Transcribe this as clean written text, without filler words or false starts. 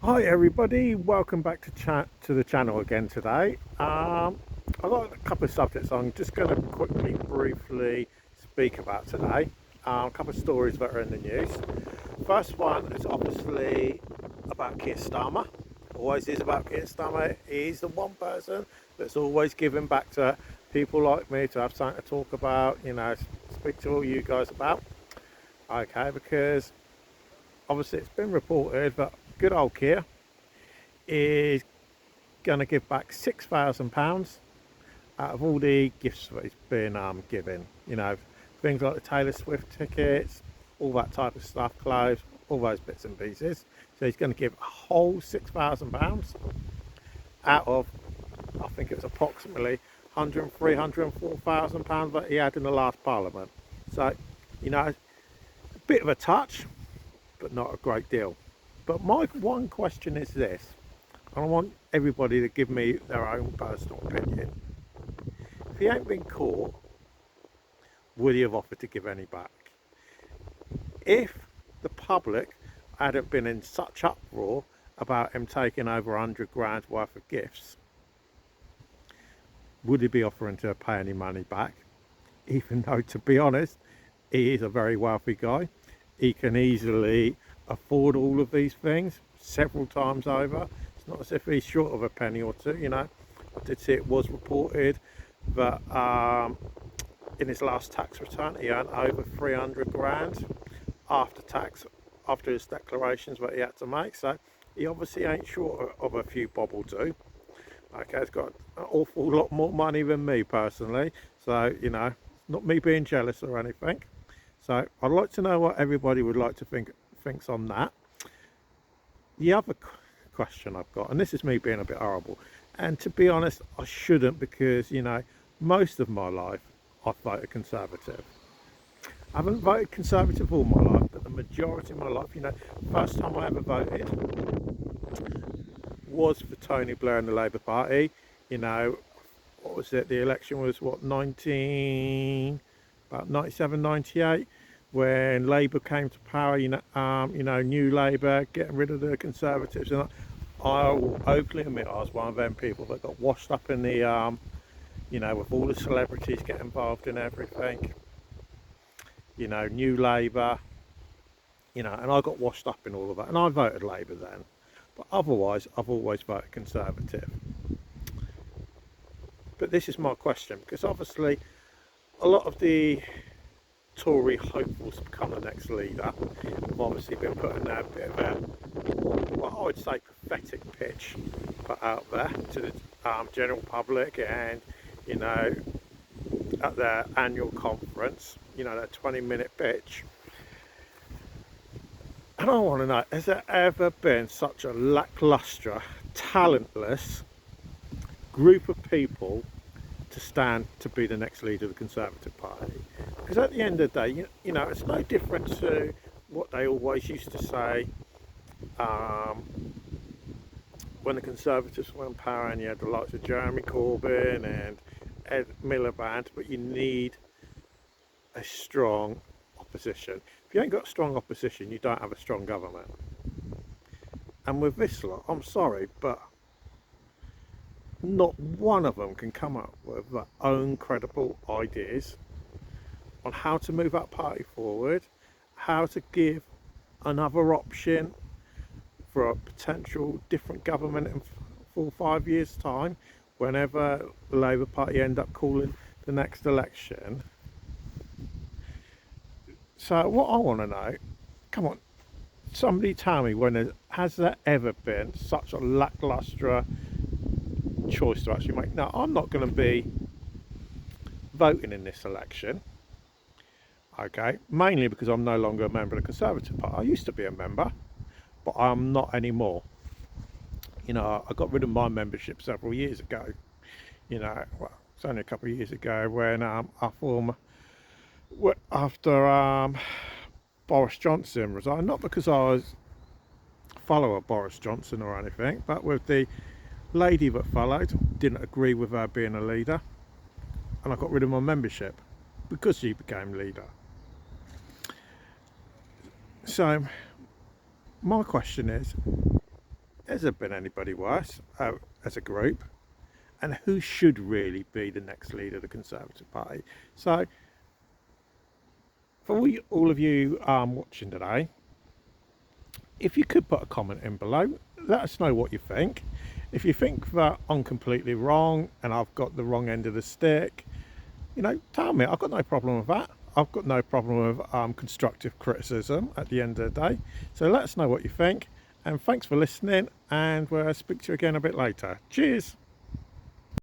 Hi everybody, welcome back to the channel again today. I've got a couple of subjects I'm just going to quickly, briefly speak about today. A couple of stories that are in the news. First one is obviously about Keir Starmer. Always is about Keir Starmer. He's the one person that's always giving back to people like me to have something to talk about, speak to all you guys about. Okay, because obviously it's been reported that good old Keir is going to give back £6,000 out of all the gifts that he's been given. Things like the Taylor Swift tickets, all that type of stuff, clothes, all those bits and pieces. So he's going to give a whole £6,000 out of, I think it was approximately 103, £104,000 that he had in the last Parliament. So, a bit of a touch, but not a great deal. But my one question is this. I want everybody to give me their own personal opinion. If he ain't been caught, would he have offered to give any back? If the public hadn't been in such uproar about him taking over 100 grand worth of gifts, would he be offering to pay any money back? Even though, to be honest, he is a very wealthy guy. He can easily afford all of these things several times over. It's not as if he's short of a penny or two, I did see it was reported that in his last tax return he earned over 300 grand after tax, after his declarations that he had to make. So he obviously ain't short of a few bob or two. Okay, he's got an awful lot more money than me personally. So, not me being jealous or anything. So I'd like to know what everybody would like to thinks on that. The other question I've got, and this is me being a bit horrible, and to be honest, I shouldn't, because most of my life I've voted Conservative. I haven't voted Conservative all my life, but the majority of my life, first time I ever voted was for Tony Blair and the Labour Party. What was it? The election was what, about 97, 98, when Labour came to power. New Labour, getting rid of the Conservatives, and I will openly admit I was one of them people that got washed up in the with all the celebrities getting involved in everything. New Labour, and I got washed up in all of that, and I voted Labour then. But otherwise, I've always voted Conservative. But this is my question, because obviously a lot of the Tory hopefuls to become the next leader have obviously been putting a bit of a, what I would say, pathetic pitch put out there to the general public, and at their annual conference, their 20-minute pitch. And I want to know, has there ever been such a lacklustre, talentless group of people to stand to be the next leader of the Conservative Party? Because at the end of the day, it's no different to what they always used to say when the Conservatives were in power, and you had the likes of Jeremy Corbyn and Ed Miliband, but you need a strong opposition. If you ain't got strong opposition, you don't have a strong government. And with this lot, I'm sorry, but not one of them can come up with their own credible ideas on how to move that party forward, how to give another option for a potential different government in 4 or 5 years' time, whenever the Labour Party end up calling the next election. So what I want to know, come on, somebody tell me, has there ever been such a lacklustre choice to actually make? Now, I'm not going to be voting in this election, okay, mainly because I'm no longer a member of the Conservative Party. I used to be a member, but I'm not anymore. I got rid of my membership several years ago. Well, it's only a couple of years ago when our former, after Boris Johnson resigned, not because I was a follower of Boris Johnson or anything, but with the lady that followed, didn't agree with her being a leader, and I got rid of my membership because she became leader. So my question is, has there been anybody worse as a group? And who should really be the next leader of the Conservative Party? So, for all of you watching today, if you could put a comment in below, let us know what you think. If you think that I'm completely wrong and I've got the wrong end of the stick, tell me. I've got no problem with that. I've got no problem with constructive criticism at the end of the day. So let us know what you think. And thanks for listening, and we'll speak to you again a bit later. Cheers.